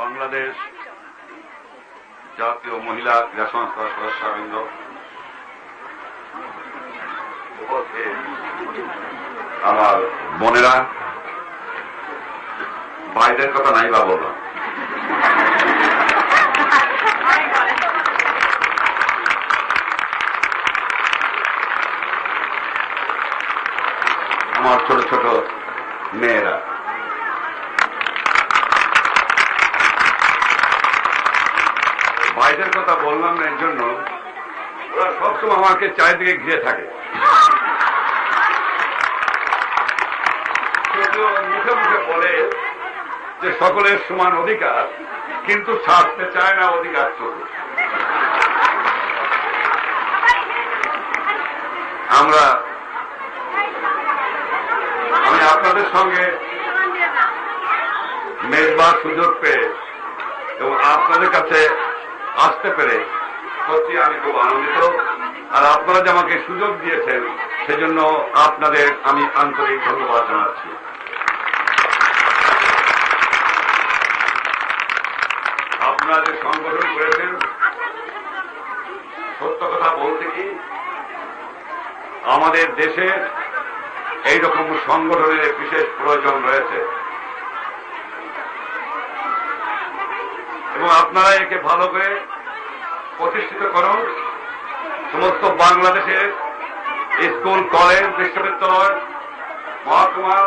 বাংলাদেশ জাতীয় মহিলা ক্রীড়া সংস্থার সদস্যবৃন্দ, আমার বোনেরা, ভাইদের কথা নাই বা বললাম। আমার ছোট ছোট মেয়েরা, ভাইদের কথা বললাম না, এর জন্য ওরা সবসময় আমাকে চারিদিকে ঘিরে থাকে। মুখে মুখে বলে যে সকলের সমান অধিকার, কিন্তু ছাড়তে চায় না অধিকার চলে। আমি আপনাদের সঙ্গে মেজবার সুযোগ পেয়ে এবং আপনাদের কাছে আসতে পেরে সত্যি আমি খুব আনন্দিত। আর আপনারা যে আমাকে সুযোগ দিয়েছেন সেজন্য আপনাদের আমি আন্তরিক ধন্যবাদ জানাচ্ছি। আপনারা যে সংগঠন করেছেন, সত্য কথা বলতে কি আমাদের দেশের এইরকম সংগঠনের বিশেষ প্রয়োজন রয়েছে এবং আপনারা একে ভালো করে প্রতিষ্ঠিত করুন। সমস্ত বাংলাদেশের স্কুল, কলেজ, বিশ্ববিদ্যালয়, মহকুমা,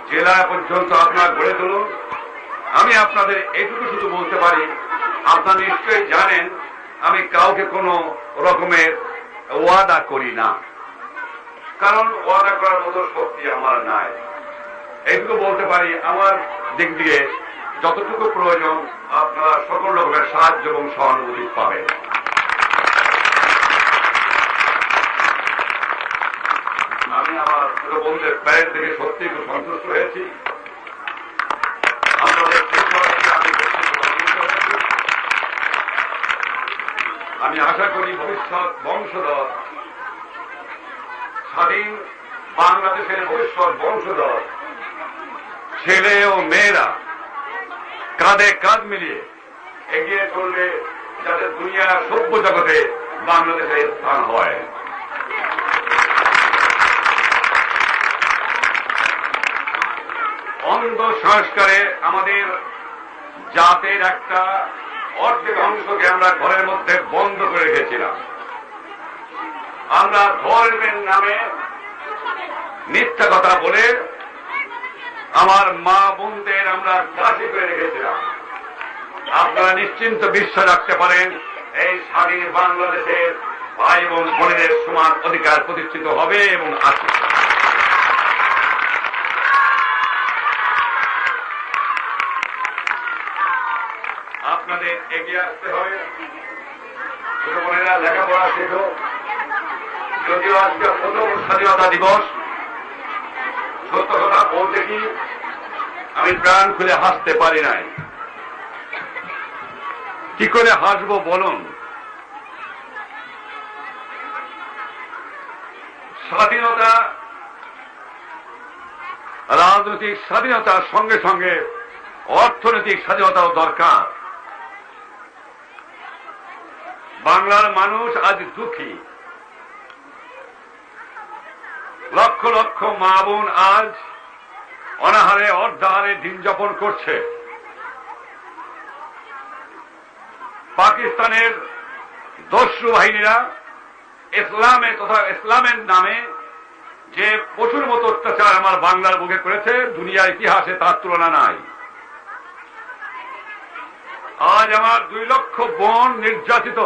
জেলা পর্যন্ত আপনারা গড়ে তুলুন। আমি আপনাদের এইটুকু শুধু বলতে পারি, আপনারা নিশ্চয়ই জানেন আমি কাউকে কোনো রকমের ওয়াদা করি না, কারণ ওয়াদা করার মতো শক্তি আমার নাই। এইটুকু বলতে পারি, আমার দিক দিয়ে যতটুকু প্রয়োজন আপনারা সকল রকমের সাহায্য এবং সহানুভূতি পাবেন। আমি আমার ছোট বন্ধুদের প্যারেড থেকে সত্যি খুব সন্তুষ্ট হয়েছি। আমি আশা করি ভবিষ্যৎ বংশধর, স্বাধীন বাংলাদেশের ভবিষ্যৎ বংশধর ছেলে ও মেয়েরা কাঁধে কাঁধ মিলিয়ে এগিয়ে চলবে, যাতে দুনিয়ার সভ্য জগতে বাংলাদেশের স্থান হয়। অন্ধ সংস্কারে আমাদের জাতের একটা অর্ধেক অংশকে আমরা ঘরের মধ্যে বন্ধ করে রেখেছিলাম। আমরা ধর্মের নামে মিথ্যা কথা বলে আমার মা বোনদের আমরা দাসী করে রেখেছিলাম। আপনারা নিশ্চিন্ত বিশ্বাস রাখতে পারেন, এই স্বাধীন বাংলাদেশের ভাই এবং বোনেদের সমান অধিকার প্রতিষ্ঠিত হবে এবং আছে। আপনাদের এগিয়ে আসতে হবে। ছোট বোনেরা, লেখাপড়া শেখো। যদিও আজকে প্রথম স্বাধীনতা দিবস, সত্য কথা বলতে কি আমি প্রাণ খুলে হাসতে পারি নাই। কি করে হাসবো বলুন? স্বাধীনতা, রাজনৈতিক স্বাধীনতার সঙ্গে সঙ্গে অর্থনৈতিক স্বাধীনতাও দরকার। বাংলার মানুষ আজ দুঃখী। লক্ষ লক্ষ মা বোন আজ অনাহারে, অর্ধাহারে দিন যাপন করছে। পাকিস্তানের দস্যু বাহিনীরা ইসলামের নামে যে প্রচুর মতো অত্যাচার আমার বাংলার বুকে করেছে, দুনিয়ার ইতিহাসে তার তুলনা নাই। আজ আমার 2 লক্ষ বোন নির্যাতিত।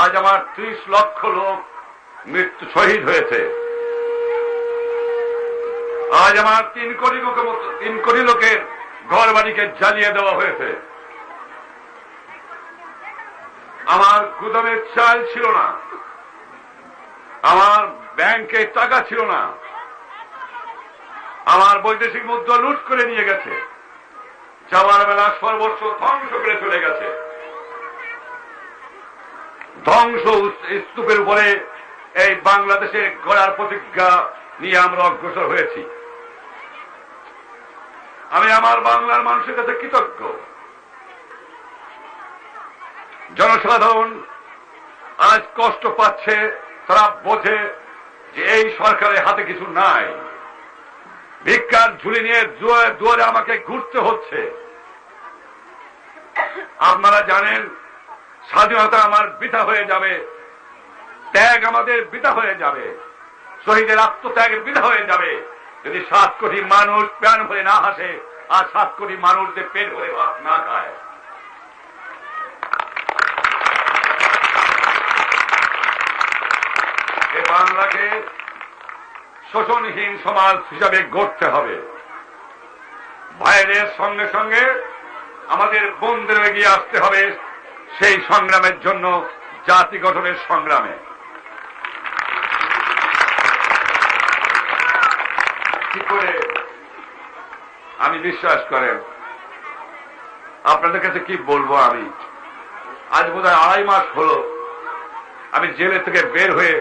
আজ আমার 30 লক্ষ লোক মৃত্যু শহীদ হয়েছে। আজ আমার 3 কোটি লোকের ঘর বাড়িকে জ্বালিয়ে দেওয়া হয়েছে। আমার গুদামের চাল ছিল না, আমার ব্যাংকে টাকা ছিল না, আমার বৈদেশিক মুদ্রা লুট করে নিয়ে গেছে, যাওয়ার বেলা সর্বস্ব ধ্বংস করে চলে গেছে। ধ্বংস স্তূপের উপরে এই বাংলাদেশের গড়ার প্রতিজ্ঞা নিয়ে আমরা অগ্রসর হয়েছি। আমি আমার বাংলার মানুষের কাছে কৃতজ্ঞ। জনসাধারণ আজ কষ্ট পাচ্ছে, তারা বোঝে যে এই সরকারের হাতে কিছু নাই। ভিক্ষার ঝুলি নিয়ে দুয়ারে আমাকে ঘুরতে হচ্ছে। আপনারা জানেন স্বাধীনতা আমার বৃথা হয়ে যাবে, ত্যাগ আমাদের বৃথা হয়ে যাবে, শহীদের আত্মত্যাগের বৃথা হয়ে যাবে যদি 7 কোটি মানুষ প্রাণ ভরে না হাসে আর 7 কোটি মানুষ যে পেট ভরে ভাত না খায়। এ বাংলাকে শোষণহীন সমাজ হিসাবে গড়তে হবে। ভাইদের সঙ্গে সঙ্গে আমাদের বোনদের এগিয়ে আসতে হবে সেই সংগ্রামের জন্য, জাতি গঠনের সংগ্রামে। কি করে আমি বিশ্বাস করেন, আপনাদের কাছে কি বলবো, আমি আজ বোধহয় 2.5 মাস হলো আমি জেলে থেকে বের হয়ে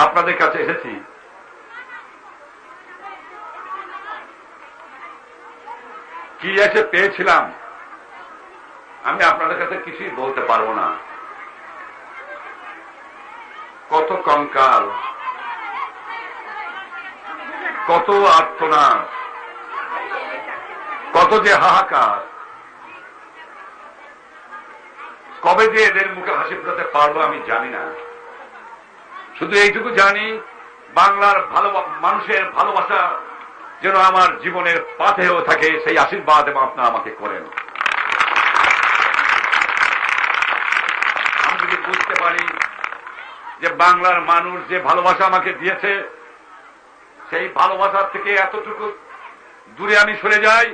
আপনাদের কাছে এসেছি। কি এসে পেয়েছিলাম আমি আপনাদের কাছে কিছুই বলতে পারবো না। কত কঙ্কাল, কত আর্তনাদ, কত যে হাহাকার, কবে যে এদের মুখে হাসি ফোটাতে পারবো আমি জানি না। শুধু এইটুকু জানি, বাংলার মানুষের ভালোবাসা যেন আমার জীবনের পাথেও থাকে, সেই আশীর্বাদ এবং আপনারা আমাকে করেন। আমি যদি বুঝতে পারি যে বাংলার মানুষ যে ভালোবাসা আমাকে দিয়েছে, সেই ভালোবাসার থেকে এতটুকু দূরে আমি সরে যাই,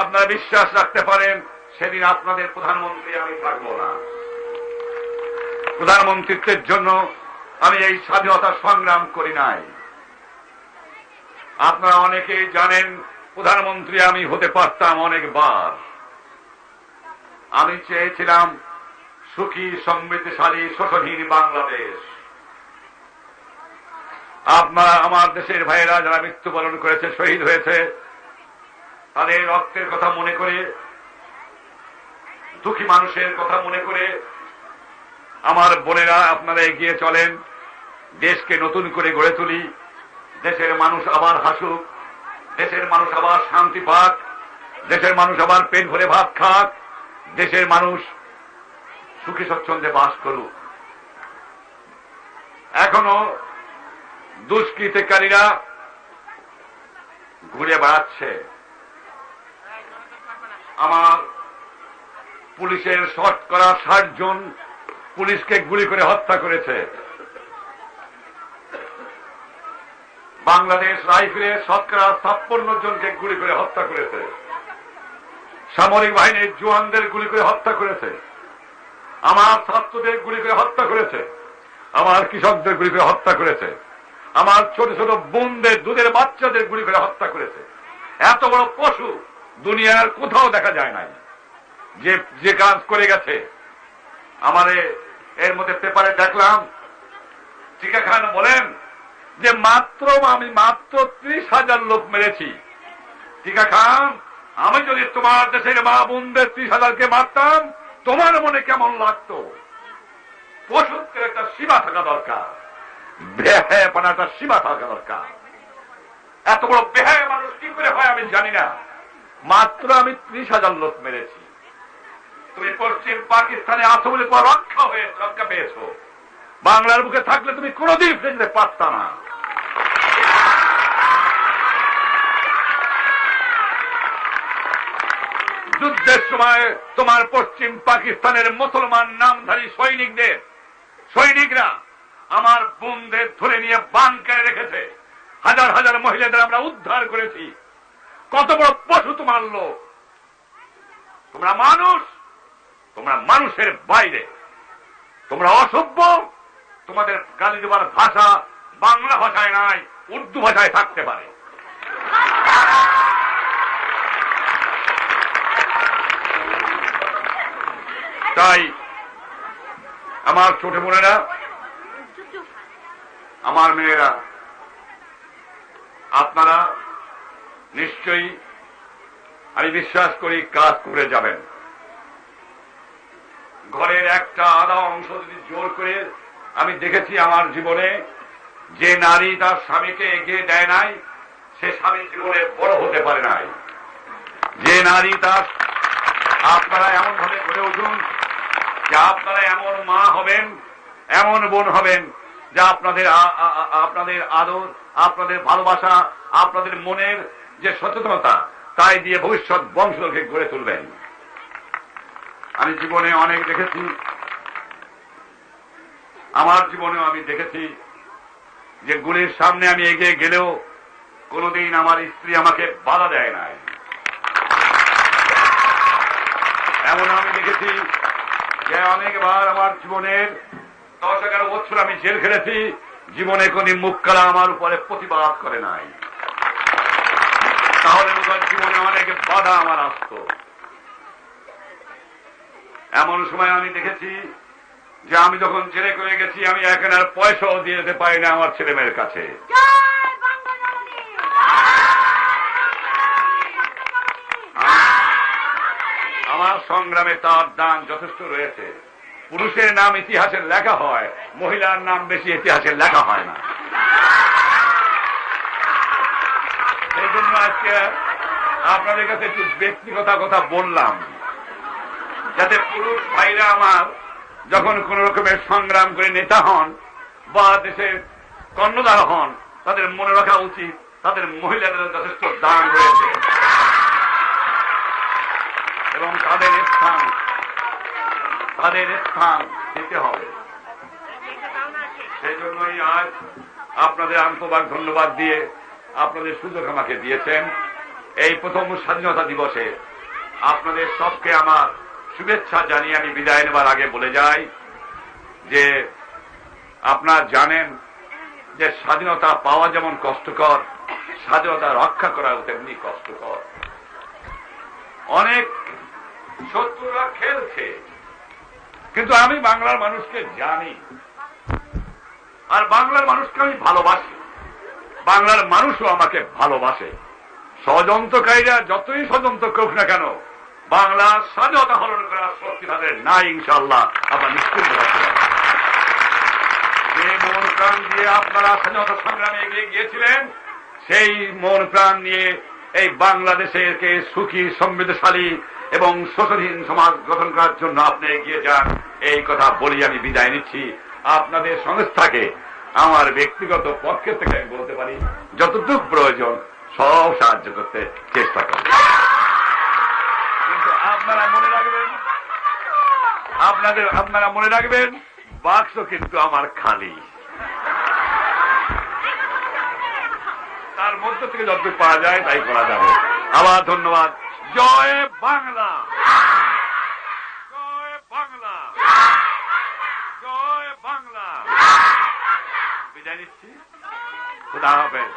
আপনারা বিশ্বাস রাখতে পারেন সেদিন আপনাদের প্রধানমন্ত্রী আমি থাকবো না। প্রধানমন্ত্রীত্বের জন্য আমি এই স্বাধীনতা সংগ্রাম করি নাই। আপনারা অনেকেই জানেন প্রধানমন্ত্রী আমি হতে পারতাম অনেকবার। আমি চেয়েছিলাম সুখী, সমৃদ্ধশালী, শোষণহীন বাংলাদেশ। আপনারা আমার দেশের ভাইয়েরা যারা মৃত্যুবরণ করেছে, শহীদ হয়েছে, তাদের রক্তের কথা মনে করে, দুঃখী মানুষের কথা মনে করে আমার বোনেরা আপনারা এগিয়ে চলেন, দেশকে নতুন করে গড়ে তুলি। দেশের মানুষ আবার হাসুক, দেশের মানুষ আবার শান্তি পাক, দেশের মানুষ আবার পেট ভরে ভাত খাক, দেশের মানুষ সুখী স্বচ্ছন্দে বাস করুক। এখনো দুষ্কৃতিকারীরা ঘুরে বেড়াচ্ছে। আমার পুলিশের শতকরা 60 জন পুলিশকে গুলি করে হত্যা করেছে। বাংলাদেশ রাইফেলের শতকরা 56 জনকে গুলি করে হত্যা করেছে। সামরিক বাহিনীর জওয়ানদের গুলি করে হত্যা করেছে। আমার ছাত্রদের গুলি করে হত্যা করেছে। আমার কৃষকদের গুলি করে হত্যা করেছে। আমার ছোট ছোট বোনদের, দুধের বাচ্চাদের গুলি করে হত্যা করেছে। এত বড় পশু দুনিয়ার কোথাও দেখা যায় নাই যে কাজ করে গেছে। আমারে এর মধ্যে পেপারে দেখলাম টিকা খান বলেন যে আমি মাত্র 30,000 লোক মেরেছি। টিকা খান, আমি যদি তোমার দেশের মা বোনদের 30,000কে মারতাম তোমার মনে কেমন লাগতো? পশুত্বের একটা সীমা থাকা দরকার, বেহায়াপনার একটা সীমা থাকা দরকার। এত বড় বেহায়া মানুষ কি করে হয় আমি জানি না। মাত্র আমি 30,000 লোক মেরেছি। তুমি পশ্চিম পাকিস্তানে আছো বলে তোমার রক্ষা পেয়েছো। বাংলার বুকে থাকলে তুমি কোনদিন ফেলতে পারত না। যুদ্ধের সময় তোমার পশ্চিম পাকিস্তানের মুসলমান নামধারী সৈনিকরা আমার বোনদের ধরে নিয়ে বাংকারে রেখেছে। হাজার হাজার মহিলাদের আমরা উদ্ধার করেছি। কত বড় পশু তোমার লোক। তোমরা মানুষ, তোমরা মানুষের বাইরে, তোমরা অসভ্য। তোমাদের গালি দেবার ভাষা বাংলা ভাষায় নাই, উর্দু ভাষায় থাকতে পারে। তাই আমার ছোট বোনেরা, আমার মেয়েরা, আপনারা নিশ্চয়ই আমি বিশ্বাস করি কাজ করে যাবেন। ঘরের একটা আধা অংশ যদি জোর করে, আমি দেখেছি আমার জীবনে যে নারী তার স্বামীকে এগিয়ে দেয় নাই, সে স্বামী জীবনে বড় হতে পারে নাই। যে নারী তার, আপনারা এমন ভাবে গড়ে উঠুন যে আপনারা এমন মা হবেন, এমন বোন হবেন যা আপনাদের আদর, আপনাদের ভালোবাসা, আপনাদের মনের যে সচেতনতা, তাই দিয়ে ভবিষ্যৎ বংশকে গড়ে তুলবেন। আমি জীবনে অনেক দেখেছি, আমার জীবনেও আমি দেখেছি যে গুলির সামনে আমি এগিয়ে গেলেও কোনদিন আমার স্ত্রী আমাকে বাধা দেয় নাই। এমন আমি দেখেছি যে অনেকবার আমার জীবনের 10-11 বছর আমি জেল খেলেছি, জীবনে কোন মুখ কালা আমার উপরে প্রতিবাদ করে নাই। তাহলে জীবনে অনেক বাধা আমার আসত। এমন সময় আমি দেখেছি যে আমি যখন জেলে করে গেছি, আমি এখন আর পয়সাও দিয়ে যেতে পারি না আমার ছেলে মেয়ের কাছে। আমার সংগ্রামে তার দান যথেষ্ট রয়েছে। পুরুষের নাম ইতিহাসের লেখা হয়, মহিলার নাম বেশি ইতিহাসের লেখা হয় না। সেই জন্য আজকে আপনাদের কাছে একটু ব্যক্তিগত কথা বললাম, যাতে পুরুষ ভাইরা আমার যখন কোন রকমের সংগ্রাম করে নেতা হন বা দেশের কর্ণধার হন, তাদের মনে রাখা উচিত তাদের মহিলাদের যথেষ্ট দান রয়েছে এবং তাদের স্থান দিতে হবে। সেই জন্যই আজ আপনাদের আন্তরিক ধন্যবাদ দিয়ে আপনাদের সুযোগ আমাকে দিয়েছেন। এই প্রথম স্বাধীনতা দিবসে আপনাদের সবকে আমার শুভেচ্ছা জানিয়ে আমি বিদায় নেবার আগে বলে যাই যে আপনারা জানেন যে স্বাধীনতা পাওয়া যেমন কষ্টকর, স্বাধীনতা রক্ষা করা তেমনি কষ্টকর। অনেক শত্রুরা খেলছে, কিন্তু আমি বাংলার মানুষকে জানি আর বাংলার মানুষকে আমি ভালোবাসি, বাংলার মানুষও আমাকে ভালোবাসে। ষড়যন্ত্রকারীরা যতই ষড়যন্ত্র করুক না কেন, বাংলার স্বাধীনতা হরণ করার শক্তি তাদের নাই, ইনশাআল্লাহ আমরা নিশ্চিন্ত থাকতে পারি। যে মন প্রাণ দিয়ে আপনারা স্বাধীনতা সংগ্রামে এগিয়ে গিয়েছিলেন, সেই মন প্রাণ নিয়ে এই বাংলাদেশকে সুখী, সমৃদ্ধশালী এবং শোষণহীন সমাজ গঠন করার জন্য আপনি এগিয়ে যান, এই কথা বলি আমি বিদায় নিচ্ছি। আপনাদের সংস্থাকে আমার ব্যক্তিগত পক্ষের থেকে আমি বলতে পারি, যতটুকু প্রয়োজন সব সাহায্য করতে চেষ্টা করব। কিন্তু আপনারা মনে রাখবেন বাক্স কিন্তু আমার খালি, তার মধ্য থেকে যতটুকু পাওয়া যায় তাই করা যাবে। আবার ধন্যবাদ। জয় বাংলা, জয় বাংলা, জয় বাংলা। বিদায় নিচ্ছি। খুদা হাফেজ।